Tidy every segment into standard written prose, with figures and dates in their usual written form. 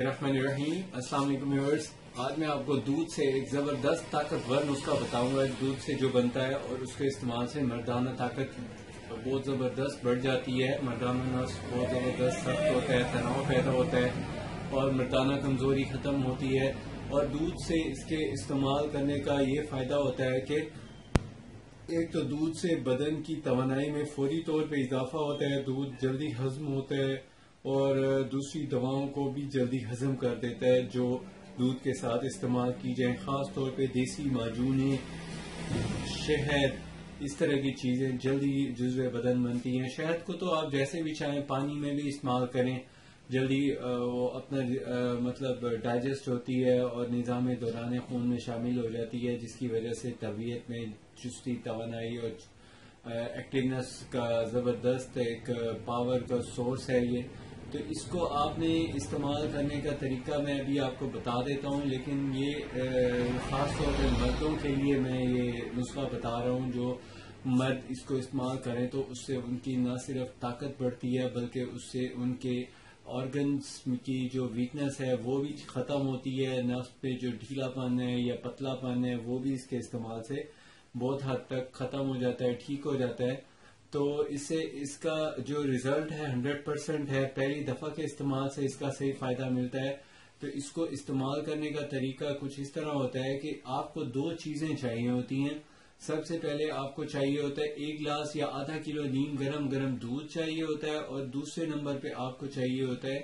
الرحمن الرحیم، السلام علیکم ویورز۔ آج میں آپ کو دودھ سے ایک زبردست طاقتور نسخہ بتاؤں گا۔ دودھ سے جو بنتا ہے اور اس کے استعمال سے مردانہ طاقت بہت زبردست بڑھ جاتی ہے، مردانہ نس بہت زبردست سخت ہوتا ہے، تناؤ پیدا ہوتا ہے اور مردانہ کمزوری ختم ہوتی ہے۔ اور دودھ سے اس کے استعمال کرنے کا یہ فائدہ ہوتا ہے کہ ایک تو دودھ سے بدن کی توانائی میں فوری طور پہ اضافہ ہوتا ہے، دودھ جلدی ہضم ہوتا ہے اور دوسری دواؤں کو بھی جلدی ہضم کر دیتا ہے جو دودھ کے ساتھ استعمال کی جائیں، خاص طور پہ دیسی معجونیں، شہد، اس طرح کی چیزیں جلدی جزو بدن بنتی ہیں۔ شہد کو تو آپ جیسے بھی چاہیں پانی میں بھی استعمال کریں، جلدی وہ اپنا مطلب ڈائجسٹ ہوتی ہے اور نظام دوران خون میں شامل ہو جاتی ہے، جس کی وجہ سے طبیعت میں چستی، توانائی اور ایکٹیونیس کا زبردست ایک پاور کا سورس ہے یہ۔ تو اس کو آپ نے استعمال کرنے کا طریقہ میں ابھی آپ کو بتا دیتا ہوں، لیکن یہ خاص طور پہ مردوں کے لیے میں یہ نسخہ بتا رہا ہوں۔ جو مرد اس کو استعمال کریں تو اس سے ان کی نہ صرف طاقت بڑھتی ہے بلکہ اس سے ان کے آرگنز کی جو ویکنس ہے وہ بھی ختم ہوتی ہے، نس پہ جو ڈھیلا پن ہے یا پتلا پن ہے وہ بھی اس کے استعمال سے بہت حد تک ختم ہو جاتا ہے، ٹھیک ہو جاتا ہے۔ تو اس سے اس کا جو ریزلٹ ہے 100% ہے، پہلی دفعہ کے استعمال سے اس کا صحیح فائدہ ملتا ہے۔ تو اس کو استعمال کرنے کا طریقہ کچھ اس طرح ہوتا ہے کہ آپ کو دو چیزیں چاہیے ہوتی ہیں۔ سب سے پہلے آپ کو چاہیے ہوتا ہے 1 گلاس یا آدھا کلو نیم گرم دودھ چاہیے ہوتا ہے، اور دوسرے نمبر پہ آپ کو چاہیے ہوتا ہے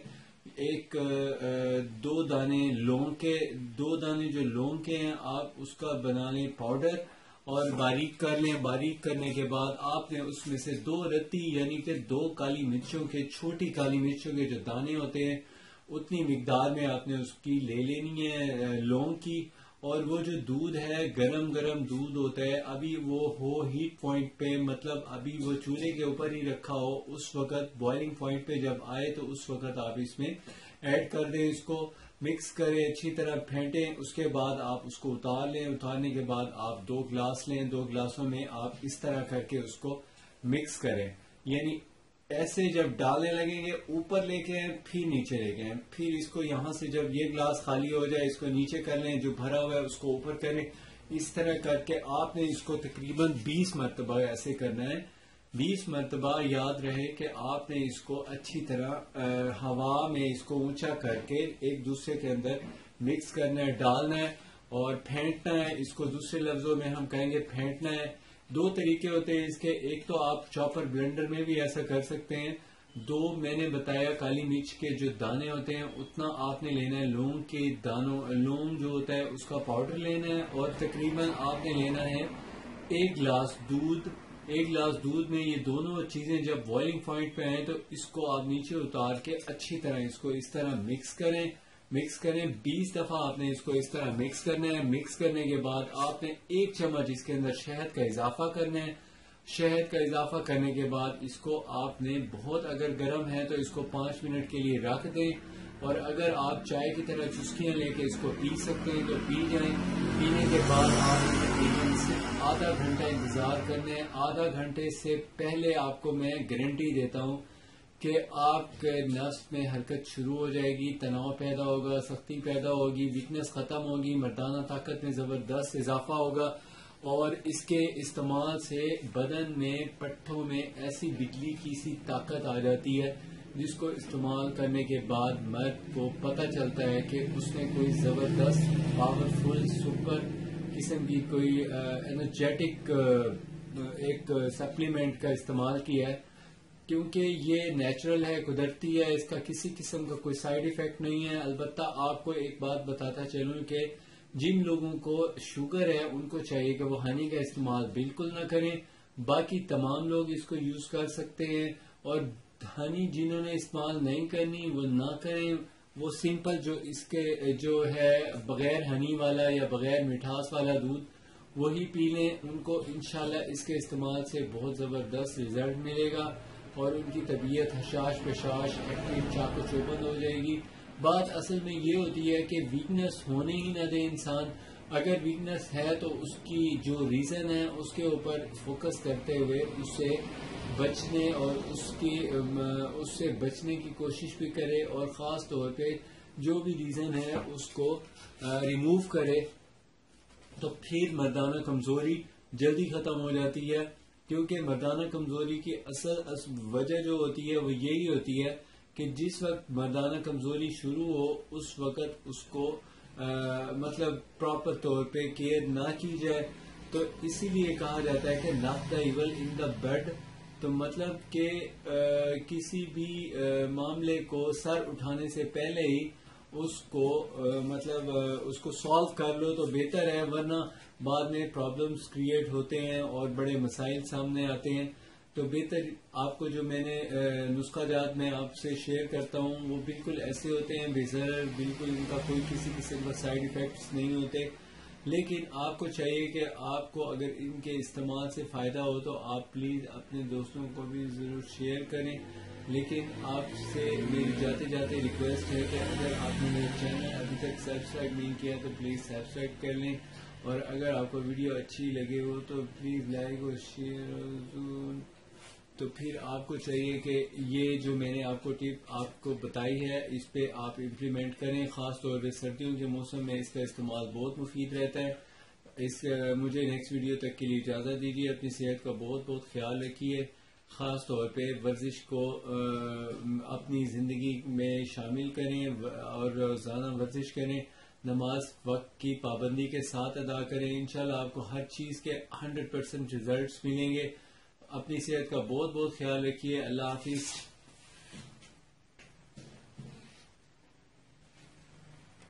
دو دانے لونگ کے، دو دانے جو لونگ کے ہیں آپ اس کا بنا لیں پاؤڈر اور باریک کر لیں۔ باریک کرنے کے بعد آپ نے اس میں سے 2 رتی یعنی کہ 2 کالی مرچوں کے، چھوٹی کالی مرچوں کے جو دانے ہوتے ہیں اتنی مقدار میں آپ نے اس کی لے لینی ہے لونگ کی۔ اور وہ جو دودھ ہے گرم دودھ ہوتا ہے، ابھی وہ ہو ہیٹ پوائنٹ پہ، مطلب ابھی وہ چولہے کے اوپر ہی رکھا ہو، اس وقت بوائلنگ پوائنٹ پہ جب آئے تو اس وقت آپ اس میں ایڈ کر دیں، اس کو مکس کریں، اچھی طرح پھینٹیں۔ اس کے بعد آپ اس کو اتار لیں، اتارنے کے بعد آپ 2 گلاس لیں، 2 گلاسوں میں آپ اس طرح کر کے اس کو مکس کریں، یعنی ایسے جب ڈالنے لگیں گے اوپر لے کے آئیں پھر نیچے لے کے آئیں، پھر اس کو یہاں سے جب یہ گلاس خالی ہو جائے اس کو نیچے کر لیں، جو بھرا ہوا ہے اس کو اوپر کریں۔ اس طرح کر کے آپ نے اس کو تقریباً 20 مرتبہ ایسے کرنا ہے۔ 20 مرتبہ یاد رہے کہ آپ نے اس کو اچھی طرح ہوا میں اس کو اونچا کر کے ایک دوسرے کے اندر مکس کرنا ہے، ڈالنا ہے اور پھینٹنا ہے۔ اس کو دوسرے لفظوں میں ہم کہیں گے پھینٹنا ہے۔ 2 طریقے ہوتے ہیں اس کے، ایک تو آپ چاپر بلینڈر میں بھی ایسا کر سکتے ہیں۔ 2 میں نے بتایا کالی مرچ کے جو دانے ہوتے ہیں اتنا آپ نے لینا ہے، لونگ کے دانوں، لونگ جو ہوتا ہے اس کا پاؤڈر لینا ہے، اور تقریباً آپ نے لینا ہے 1 گلاس دودھ۔ 1 گلاس دودھ میں یہ دونوں چیزیں جب بوائلنگ پوائنٹ پہ آئیں تو اس کو آپ نیچے اتار کے اچھی طرح اس کو اس طرح مکس کریں۔ 20 دفعہ آپ نے اس کو اس طرح مکس کرنا ہے۔ مکس کرنے کے بعد آپ نے 1 چمچ اس کے اندر شہد کا اضافہ کرنا ہے۔ شہد کا اضافہ کرنے کے بعد اس کو آپ نے بہت، اگر گرم ہے تو اس کو 5 منٹ کے لیے رکھ دیں، اور اگر آپ چائے کی طرح چسکیاں لے کے اس کو پی سکتے ہیں تو پی جائیں۔ پینے کے بعد آپ تقریباً آدھا گھنٹہ انتظار کرنا ہے۔ آدھا گھنٹے سے پہلے آپ کو میں گارنٹی دیتا ہوں کہ آپ کے نس میں حرکت شروع ہو جائے گی، تناؤ پیدا ہوگا، سختی پیدا ہوگی، ویکنس ختم ہوگی، مردانہ طاقت میں زبردست اضافہ ہوگا، اور اس کے استعمال سے بدن میں پٹھوں میں ایسی بجلی کی سی طاقت آ جاتی ہے جس کو استعمال کرنے کے بعد مرد کو پتہ چلتا ہے کہ اس نے کوئی زبردست پاورفل سپر قسم کی کوئی انرجیٹک ایک سپلیمنٹ کا استعمال کیا ہے، کیونکہ یہ نیچرل ہے، قدرتی ہے، اس کا کسی قسم کا کوئی سائیڈ ایفیکٹ نہیں ہے۔ البتہ آپ کو ایک بات بتاتا چلوں کہ جن لوگوں کو شوگر ہے ان کو چاہیے کہ وہ ہنی کا استعمال بالکل نہ کریں، باقی تمام لوگ اس کو یوز کر سکتے ہیں، اور ہنی جنہوں نے استعمال نہیں کرنی وہ نہ کریں، وہ سمپل جو اس کے جو ہے بغیر ہنی والا یا بغیر مٹھاس والا دودھ وہی پی لیں۔ ان کو انشاءاللہ اس کے استعمال سے بہت زبردست ریزلٹ ملے گا اور ان کی طبیعت حشاش پشاش ایکٹیو چاق و چوبند ہو جائے گی۔ بات اصل میں یہ ہوتی ہے کہ ویکنس ہونے ہی نہ دے انسان، اگر ویکنس ہے تو اس کی جو ریزن ہے اس کے اوپر فوکس کرتے ہوئے اس سے بچنے اور اس سے بچنے کی کوشش بھی کرے، اور خاص طور پہ جو بھی ریزن ہے اس کو ریموو کرے تو پھر مردانہ کمزوری جلدی ختم ہو جاتی ہے. کیونکہ مردانہ کمزوری کی اصل وجہ جو ہوتی ہے وہ یہی ہوتی ہے کہ جس وقت مردانہ کمزوری شروع ہو اس وقت اس کو مطلب پراپر طور پہ کیئر نہ کی جائے. تو اسی لیے کہا جاتا ہے کہ ناک دا ایول ان دا بیڈ. تو مطلب کہ کسی بھی معاملے کو سر اٹھانے سے پہلے ہی اس کو مطلب اس کو سالو کر لو تو بہتر ہے, ورنہ بعد میں پرابلمز کریٹ ہوتے ہیں اور بڑے مسائل سامنے آتے ہیں. تو بہتر آپ کو جو میں نے نسخہ جات میں آپ سے شیئر کرتا ہوں وہ بالکل ایسے ہوتے ہیں بے ضرر, بالکل ان کا کوئی کسی قسم کا سائیڈ ایفیکٹس نہیں ہوتے. لیکن آپ کو چاہیے کہ آپ کو اگر ان کے استعمال سے فائدہ ہو تو آپ پلیز اپنے دوستوں کو بھی ضرور شیئر کریں. لیکن آپ سے میری جاتے جاتے ریکویسٹ ہے کہ اگر آپ نے میرے چینل ابھی تک سبسکرائب نہیں کیا تو پلیز سبسکرائب کر لیں, اور اگر آپ کو ویڈیو اچھی لگے ہو تو پلیز لائک اور شیئر. تو پھر آپ کو چاہیے کہ یہ جو میں نے آپ کو ٹپ آپ کو بتائی ہے اس پہ آپ امپلیمنٹ کریں. خاص طور پہ سردیوں کے موسم میں اس کا استعمال بہت مفید رہتا ہے. مجھے نیکسٹ ویڈیو تک کے لیے اجازت دیجیے. اپنی صحت کا بہت بہت خیال رکھیے. خاص طور پہ ورزش کو اپنی زندگی میں شامل کریں اور روزانہ ورزش کریں. نماز وقت کی پابندی کے ساتھ ادا کریں. انشاءاللہ آپ کو ہر چیز کے 100% ریزلٹس ملیں گے. اپنی صحت کا بہت بہت خیال رکھیے. اللہ حافظ.